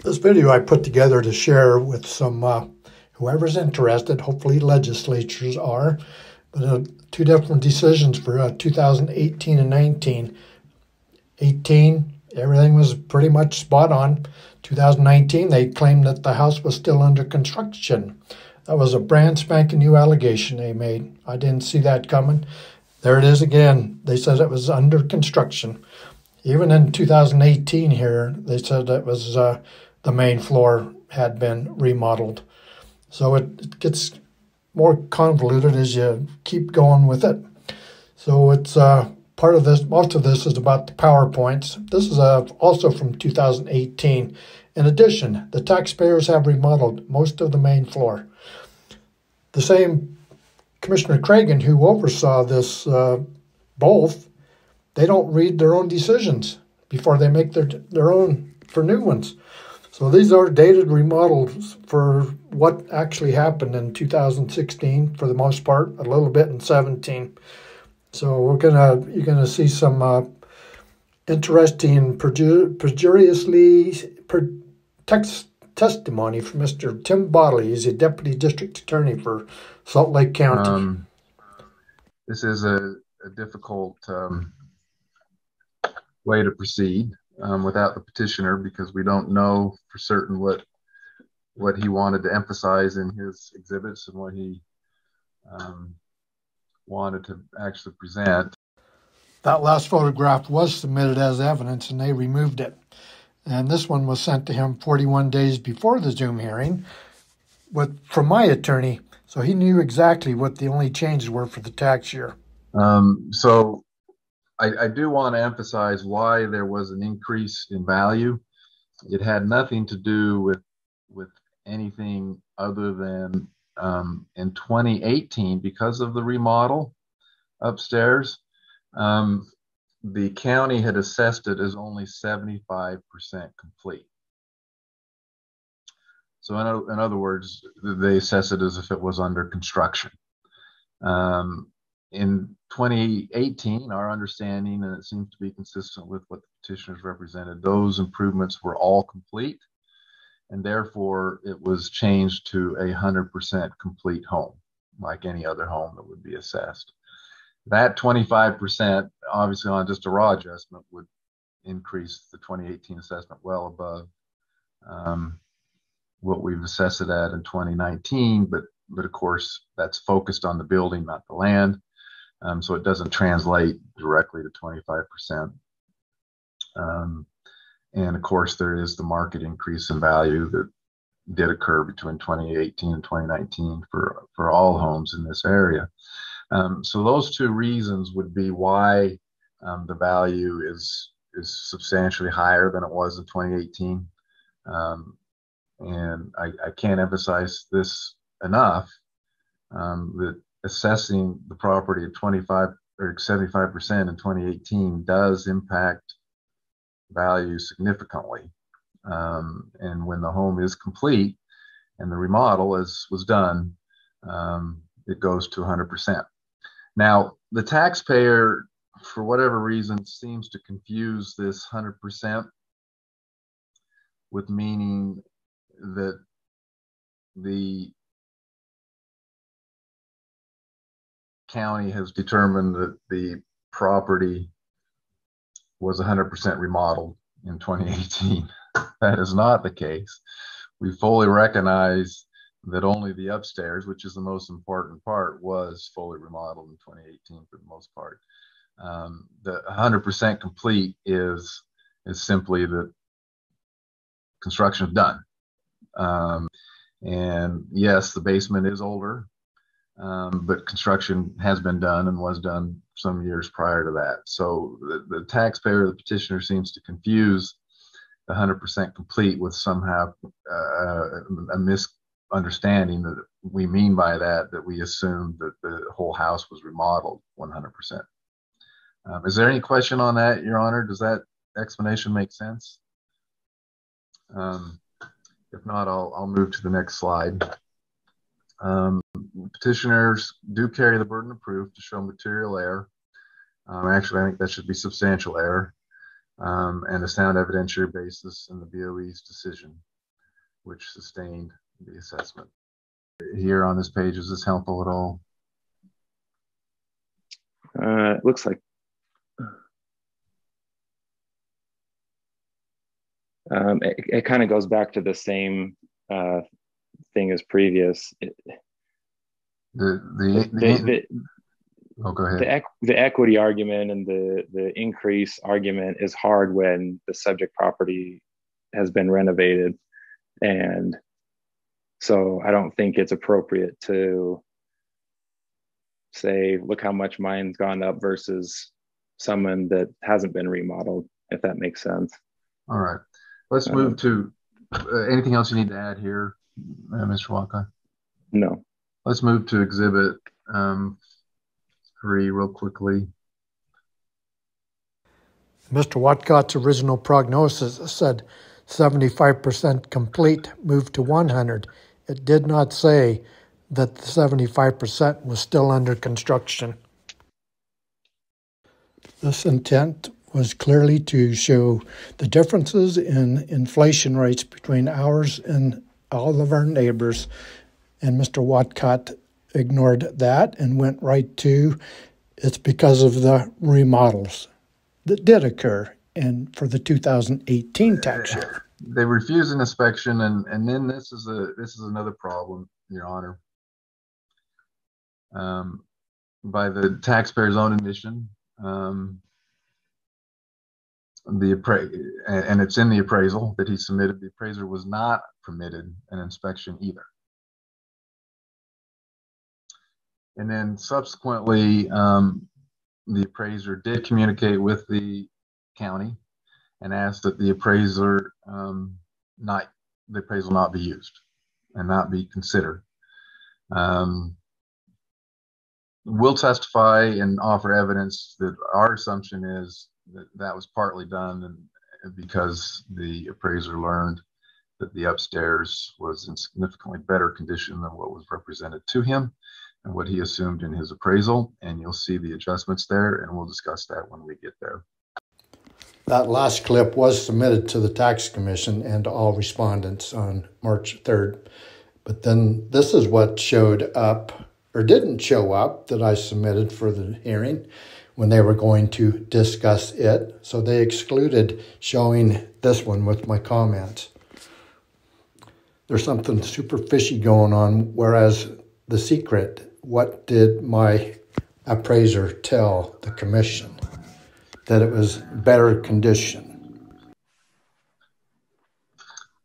This video I put together to share with some whoever's interested, hopefully legislatures are, but two different decisions for 2018 and 19. 18, everything was pretty much spot on. 2019, they claimed that the house was still under construction. That was a brand spanking new allegation they made. I didn't see that coming. There it is again. They said it was under construction. Even in 2018 here, they said it was the main floor had been remodeled. So it gets more convoluted as you keep going with it. So it's part of this, most of this is about the PowerPoints. This is also from 2018. In addition, the taxpayers have remodeled most of the main floor. The same Commissioner Cragen, who oversaw this both, they don't read their own decisions before they make their own for new ones. So these are dated remodels for what actually happened in 2016 for the most part, a little bit in 17. So you're gonna see some interesting testimony from Mr. Tim Bodily. He's a deputy district attorney for Salt Lake County. This is a difficult way to proceed without the petitioner, because we don't know for certain what he wanted to emphasize in his exhibits and what he wanted to actually present. That last photograph was submitted as evidence and they removed it. And this one was sent to him 41 days before the Zoom hearing from my attorney. So he knew exactly what the only changes were for the tax year. So I do want to emphasize why there was an increase in value. It had nothing to do with anything other than in 2018, because of the remodel upstairs, the county had assessed it as only 75% complete. So in other words, they assess it as if it was under construction. In 2018, our understanding, and it seems to be consistent with what the petitioners represented, those improvements were all complete, and therefore it was changed to 100% complete home, like any other home that would be assessed. That 25%, obviously on just a raw adjustment, would increase the 2018 assessment well above what we've assessed it at in 2019, but of course that's focused on the building, not the land. So it doesn't translate directly to 25%. And of course, there is the market increase in value that did occur between 2018 and 2019 for all homes in this area. So those two reasons would be why the value is substantially higher than it was in 2018. And I can't emphasize this enough, that assessing the property at 25 or 75% in 2018 does impact value significantly. And when the home is complete and the remodel was done, it goes to 100%. Now, the taxpayer, for whatever reason, seems to confuse this 100% with meaning that the county has determined that the property was 100% remodeled in 2018. That is not the case. We fully recognize that only the upstairs, which is the most important part, was fully remodeled in 2018 for the most part. The 100% complete is simply that construction is done. And yes, the basement is older, but construction has been done and was done some years prior to that. So the taxpayer, the petitioner, seems to confuse the 100% complete with somehow a misunderstanding that we mean by that we assume that the whole house was remodeled 100%. Is there any question on that, Your Honor? Does that explanation make sense? If not, I'll move to the next slide. Petitioners do carry the burden of proof to show material error. Actually, I think that should be substantial error and a sound evidentiary basis in the BOE's decision. which sustained the assessment. Here on this page, is this helpful at all? It looks like it kind of goes back to the same thing as previous. Oh, go ahead. The equity argument and the increase argument is hard when the subject property has been renovated. And so I don't think it's appropriate to say, look how much mine's gone up versus someone that hasn't been remodeled, if that makes sense. All right. Let's move to anything else you need to add here, Mr. Walcott? No. Let's move to Exhibit 3 real quickly. Mr. Watcott's original prognosis said 75% complete, moved to 100. It did not say that the 75% was still under construction. This intent was clearly to show the differences in inflation rates between ours and all of our neighbors, and Mr. Watcott ignored that and went right to it's because of the remodels that did occur and for the 2018 tax year. They refused an inspection, and then this is another problem, Your Honor. By the taxpayer's own admission, and it's in the appraisal that he submitted, the appraiser was not permitted an inspection either. And then subsequently, the appraiser did communicate with the county and asked that the appraiser the appraisal not be used and not be considered. We'll testify and offer evidence that our assumption is that was partly done because the appraiser learned that the upstairs was in significantly better condition than what was represented to him and what he assumed in his appraisal. And you'll see the adjustments there, and we'll discuss that when we get there. That last clip was submitted to the Tax Commission and to all respondents on March 3rd. But then this is what showed up, or didn't show up, that I submitted for the hearing when they were going to discuss it. So they excluded showing this one with my comments. There's something super fishy going on, whereas the secret, what did my appraiser tell the commission? That it was better condition.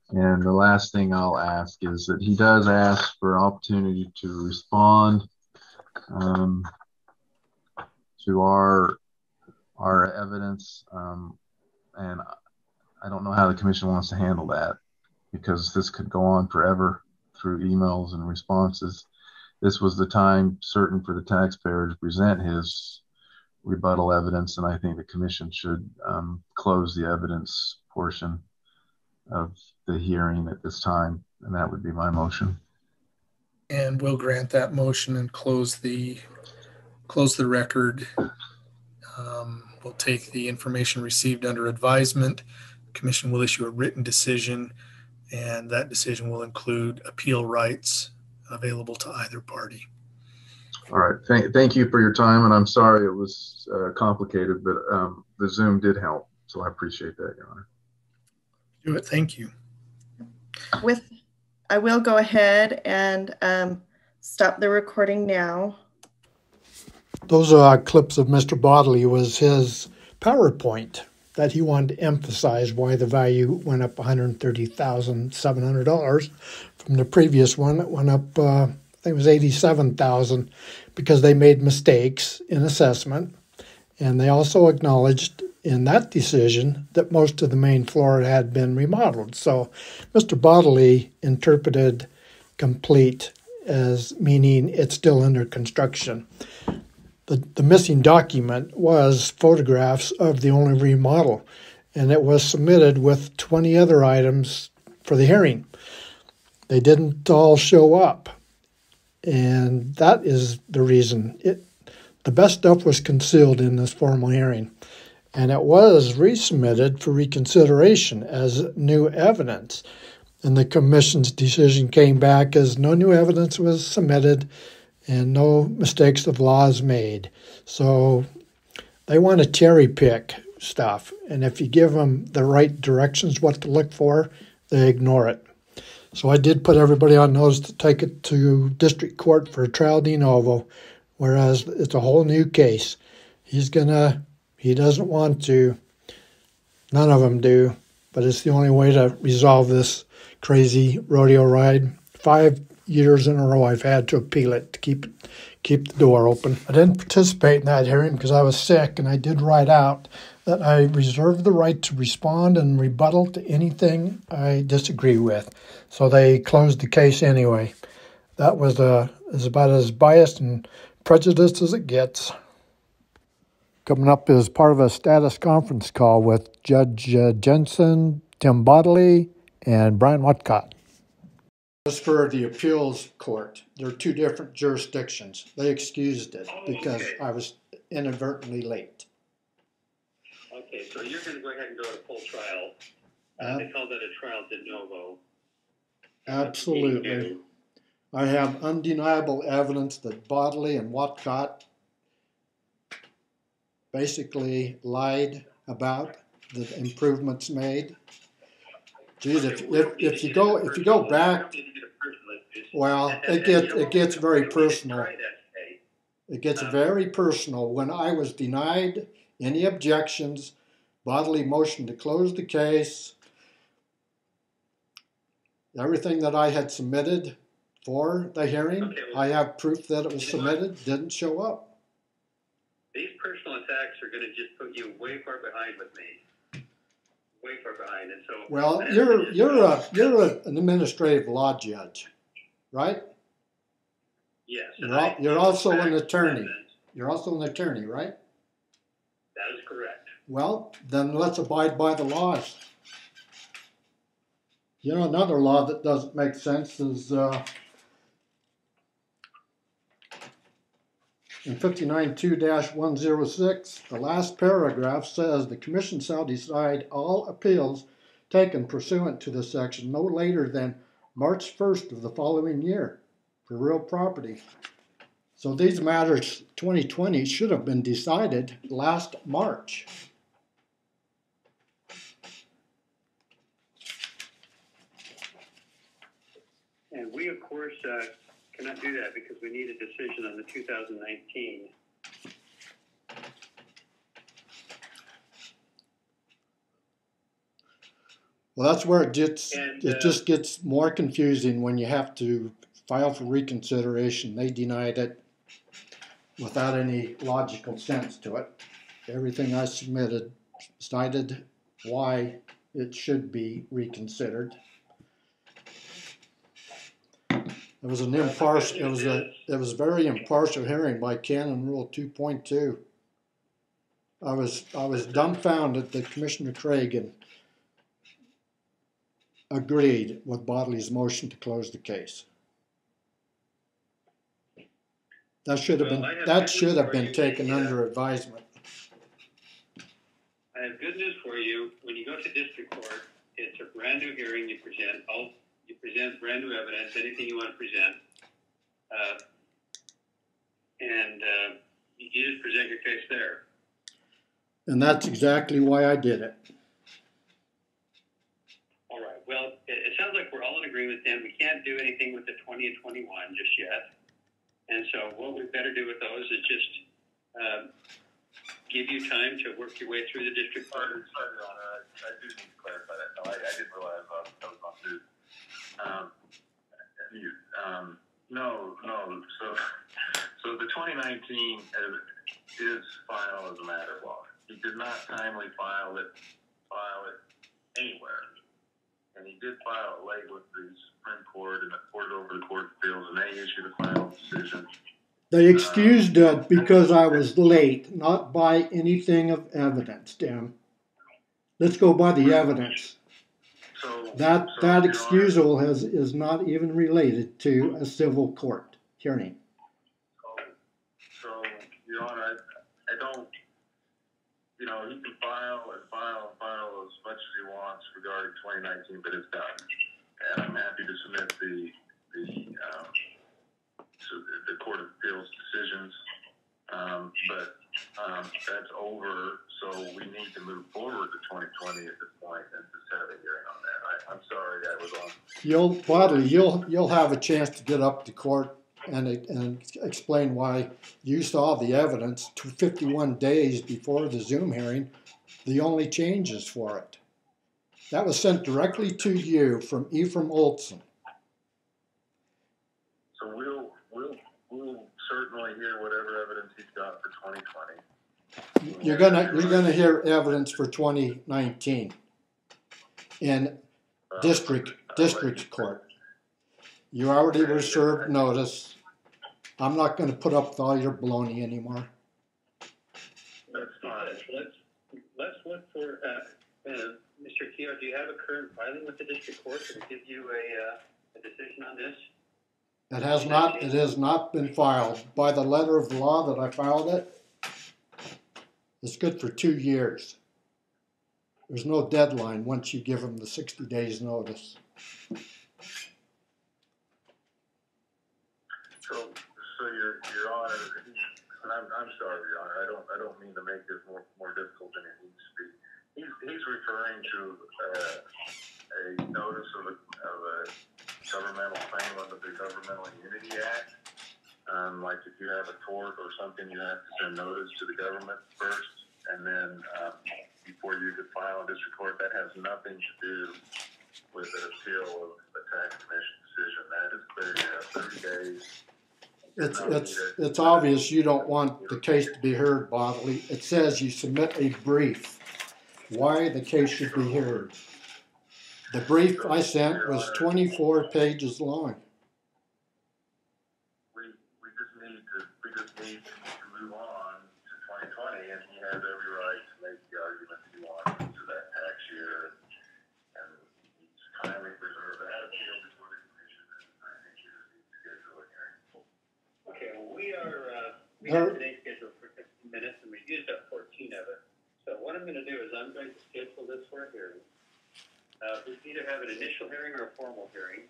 And the last thing I'll ask is that he does ask for opportunity to respond to our evidence, and I don't know how the commission wants to handle that, because this could go on forever through emails and responses. This was the time certain for the taxpayer to present his rebuttal evidence, and I think the commission should close the evidence portion of the hearing at this time, and that would be my motion. And we'll grant that motion and close the record. We'll take the information received under advisement. The commission will issue a written decision, and that decision will include appeal rights available to either party. All right. Thank you for your time, and I'm sorry it was complicated, but the Zoom did help, so I appreciate that, Your Honor. Do it. Thank you. I will go ahead and stop the recording now. Those clips of Mr. Bodily was his PowerPoint that he wanted to emphasize why the value went up $130,700 from the previous one. It went up, I think it was $87,000, because they made mistakes in assessment. And they also acknowledged in that decision that most of the main floor had been remodeled. So Mr. Bodily interpreted complete as meaning it's still under construction. The missing document was photographs of the only remodel, and it was submitted with 20 other items for the hearing. They didn't all show up, and that is the reason. The best stuff was concealed in this formal hearing, and it was resubmitted for reconsideration as new evidence. And the commission's decision came back as no new evidence was submitted and no mistakes of laws made. So they want to cherry pick stuff. And if you give them the right directions, what to look for, they ignore it. So I did put everybody on notice to take it to district court for trial de novo, whereas it's a whole new case. He doesn't want to, none of them do, but it's the only way to resolve this crazy rodeo ride. 5 years in a row I've had to appeal it to keep the door open. I didn't participate in that hearing because I was sick, and I did write out that I reserve the right to respond and rebuttal to anything I disagree with. So they closed the case anyway. That was about as biased and prejudiced as it gets. Coming up is part of a status conference call with Judge Jensen, Tim Bodily, and Brian Watcott. As for the appeals court, there are two different jurisdictions. They excused it because I was inadvertently late. Okay, so you're going to go ahead and go to full trial. They call that a trial de novo. Absolutely. I have undeniable evidence that Bodily and Watcott basically lied about the improvements made. Geez, if you go back, well, it gets very personal. It gets very personal. When I was denied any objections, Bodily motion to close the case, everything that I had submitted for the hearing, I have proof that it was submitted, didn't show up. These personal attacks are going to just put you way far behind with me. Way far behind, and so. Well, you're an administrative law judge, right? Yes. You're also an attorney. You're also an attorney, right? That is correct. Well, then let's abide by the laws. You know, another law that doesn't make sense is in 59.2-106, the last paragraph says the commission shall decide all appeals taken pursuant to this section no later than March 1st of the following year for real property. So these matters 2020 should have been decided last March. And we, of course, cannot do that because we need a decision on the 2019. Well, that's where it just gets more confusing when you have to file for reconsideration. They denied it without any logical sense to it. Everything I submitted cited why it should be reconsidered. It was an impartial. It was a very impartial hearing by Canon Rule 2.2. I was dumbfounded that Commissioner Cragen agreed with Bodily's motion to close the case. That should have been taken under advisement. I have good news for you. When you go to district court, it's a brand new hearing. You present brand new evidence, anything you want to present, and you just present your case there. And that's exactly why I did it. All right. Well, it sounds like we're all in agreement then. We can't do anything with the 20 and 21 just yet. And so what we better do with those is just give you time to work your way through the district court. Sorry, Your Honor, I do need to clarify that. No, I didn't realize that was on news. No. So the 2019 is final as a matter of law. He did not timely file it anywhere. And he did file it late with the Supreme Court and the Court over the Court of Appeals, and they issued a final decision. They excused it because I was late, not by anything of evidence, Tim. Let's go by the evidence. That excusal is not even related to a civil court hearing. So, Your Honor, I don't, he can file as much as he wants regarding 2019, but it's done. and I'm happy to submit the Court of Appeals decisions, but that's over, so we need to move forward to 2020 at this point and just have a hearing on that. I'm sorry I was on. Bodily, you'll have a chance to get up to court and explain why you saw the evidence 51 days before the Zoom hearing, the only changes for it. That was sent directly to you from Ephraim Olson. So we'll certainly hear whatever evidence he's got for 2020. You're gonna hear evidence for 2019 in district court. You already were served notice. I'm not going to put up with all your baloney anymore. That's fine. Let's look for Mr. Keogh. Do you have a current filing with the district court that will give you a decision on this? It has not been filed. By the letter of the law that I filed it, it's good for 2 years. There's no deadline once you give them the 60 days notice. So your Honor, and I'm sorry, Your Honor. I don't mean to make this more difficult than it needs to be. He's referring to a notice of a governmental claim under the Governmental Immunity Act. Like if you have a tort or something, you have to send notice to the government first, and then before you could file a district court. That has nothing to do with an appeal of a tax commission decision. That is clear. You have 30 days. It's obvious you don't want the case to be heard bodily. It says you submit a brief why the case should be heard. The brief I sent was 24 pages long. We just need to move on to 2020, and he has every right to make the arguments he wants to that tax year, and he's kindly preserve that appeal before the commission, and I think you just need to schedule a hearing. Okay, well, we have today's scheduled for 15 minutes, and we've used up 14 of it. So what I'm going to do is I'm going to schedule this for a hearing. We either have an initial hearing or a formal hearing.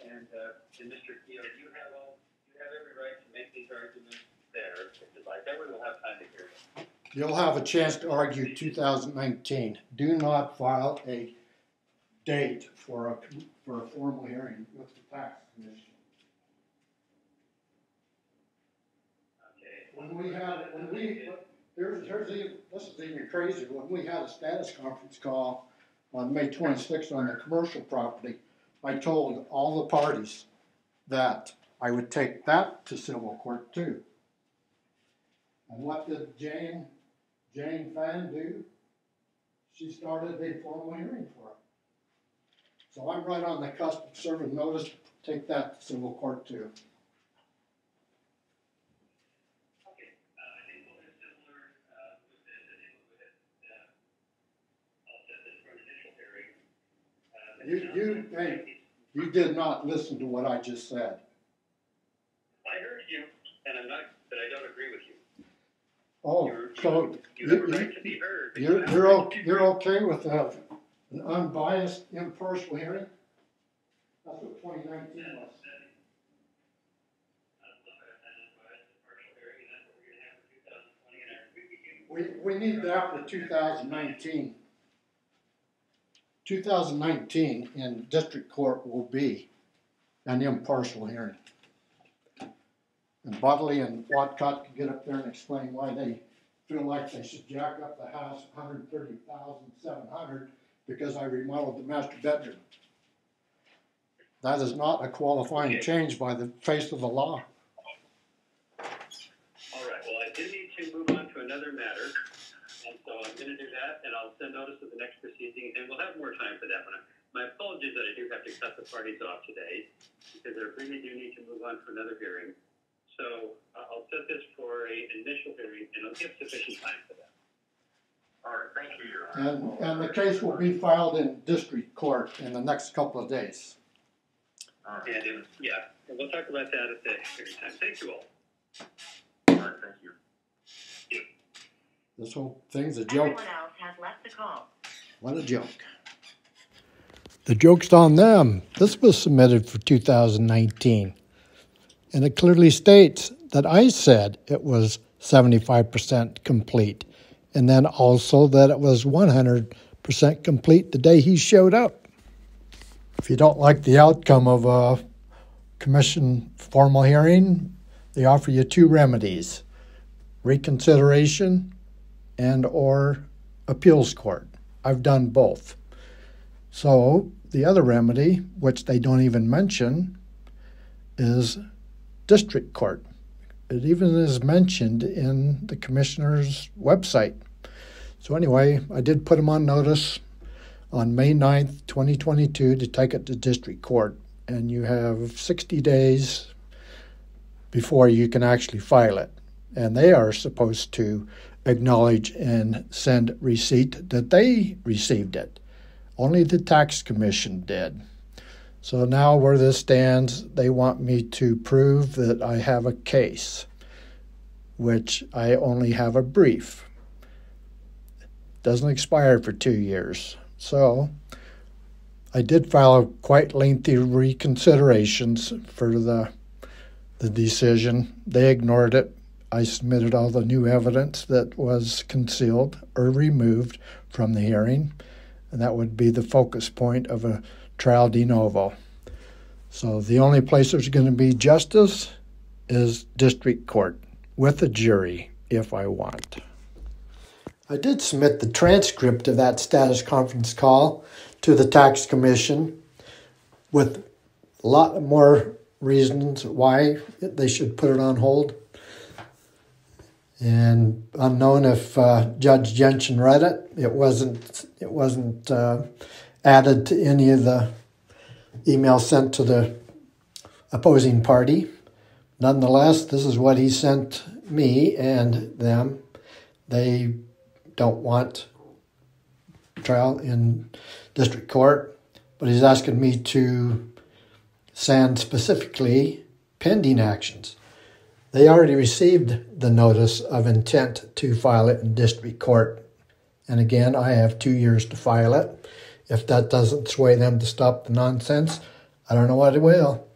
And Mr. Keogh, you have every right to make these arguments there if you'd like. That way we'll have time to hear them. You'll have a chance to argue 2019. Do not file a date for a formal hearing with the tax commission. This is even crazier. When we had a status conference call on May 26th on the commercial property, I told all the parties that I would take that to civil court too. And what did Jane Fan do? She started a formal hearing for it. So I'm right on the cusp of serving notice to take that to civil court too. You did not listen to what I just said. I heard you, and but I don't agree with you. Oh, you have a right to be heard. You're okay with an unbiased, impartial hearing? That's what 2019 was. We need that for 2019. 2019 in district court will be an impartial hearing. And Bodily and Watcott can get up there and explain why they feel like they should jack up the house $130,700 because I remodeled the master bedroom. That is not a qualifying change by the face of the law. All right, well, I do need to move on to another matter, and so I'm going to do that, and I'll send notice of the next proceeding, and we'll have more time for that one. My apologies that I do have to cut the parties off today, because I really do need to move on to another hearing. So I'll set this for an initial hearing, and I'll give sufficient time for that. All right, thank you, Your Honor. And the case will be filed in district court in the next couple of days. And and we'll talk about that at the hearing time. Thank you all. All right, thank you. This whole thing's a joke. Everyone else has left the call. What a joke. The joke's on them. This was submitted for 2019. And it clearly states that I said it was 75% complete. And then also that it was 100% complete the day he showed up. If you don't like the outcome of a commission formal hearing, they offer you two remedies: reconsideration and or appeals court. I've done both. So the other remedy, which they don't even mention, is district court. It even is mentioned in the commissioner's website. So anyway, I did put them on notice on May 9th, 2022 to take it to district court. And you have 60 days before you can actually file it. And they are supposed to acknowledge and send receipt that they received it. Only the tax commission did. So now where this stands, they want me to prove that I have a case, which I only have a brief. Doesn't expire for 2 years. So I did file quite lengthy reconsiderations for the decision. They ignored it. I submitted all the new evidence that was concealed or removed from the hearing, and that would be the focus point of a trial de novo. So the only place there's going to be justice is district court with a jury if I want. I did submit the transcript of that status conference call to the tax commission with a lot more reasons why they should put it on hold. And unknown if Judge Jensen read it. It wasn't added to any of the emails sent to the opposing party. Nonetheless, this is what he sent me and them. They don't want trial in district court, but he's asking me to send specifically pending actions. They already received the notice of intent to file it in district court. And again, I have 2 years to file it. If that doesn't sway them to stop the nonsense, I don't know what it will.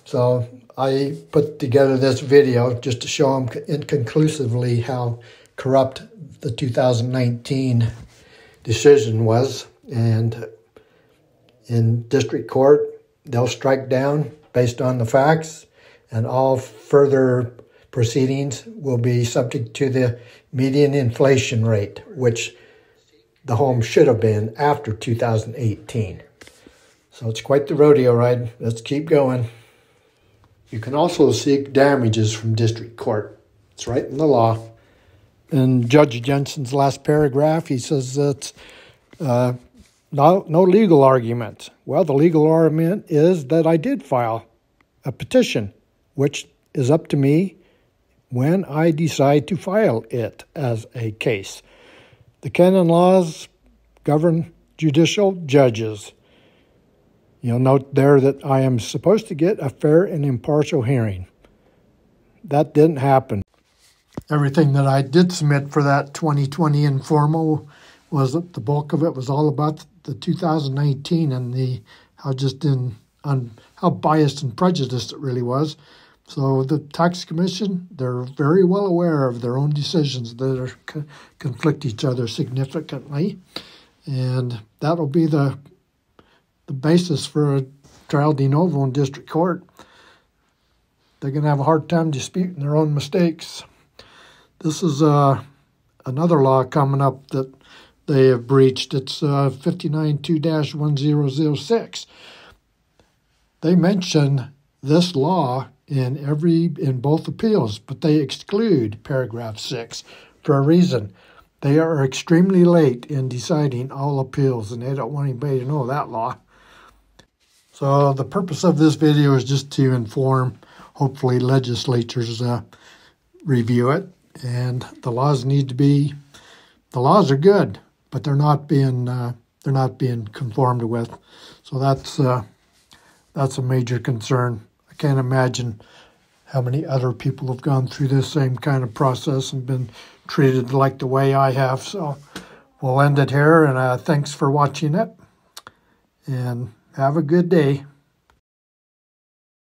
So I put together this video just to show them inconclusively how corrupt the 2019 decision was. And in district court, they'll strike down based on the facts, and all further proceedings will be subject to the median inflation rate, which the home should have been after 2018. So it's quite the rodeo ride. Let's keep going. You can also seek damages from district court. It's right in the law. In Judge Jensen's last paragraph, he says that no legal argument. Well, the legal argument is that I did file a petition, which is up to me when I decide to file it as a case. The canon laws govern judicial judges. You'll note there that I am supposed to get a fair and impartial hearing. That didn't happen. Everything that I did submit for that 2020 informal was the bulk of it was all about the 2019 and how biased and prejudiced it really was. So the tax commission, they're very well aware of their own decisions that conflict each other significantly, and that'll be the basis for a trial de novo in district court. They're going to have a hard time disputing their own mistakes. This is another law coming up that they have breached. It's 592-1006. They mention this law in both appeals, but they exclude paragraph 6 for a reason. They are extremely late in deciding all appeals, and they don't want anybody to know that law. So the purpose of this video is just to inform, hopefully, legislatures review it. And the laws the laws are good, but they're not being conformed with. So that's a major concern. I can't imagine how many other people have gone through this same kind of process and been treated like the way I have. So we'll end it here, and thanks for watching it. and have a good day.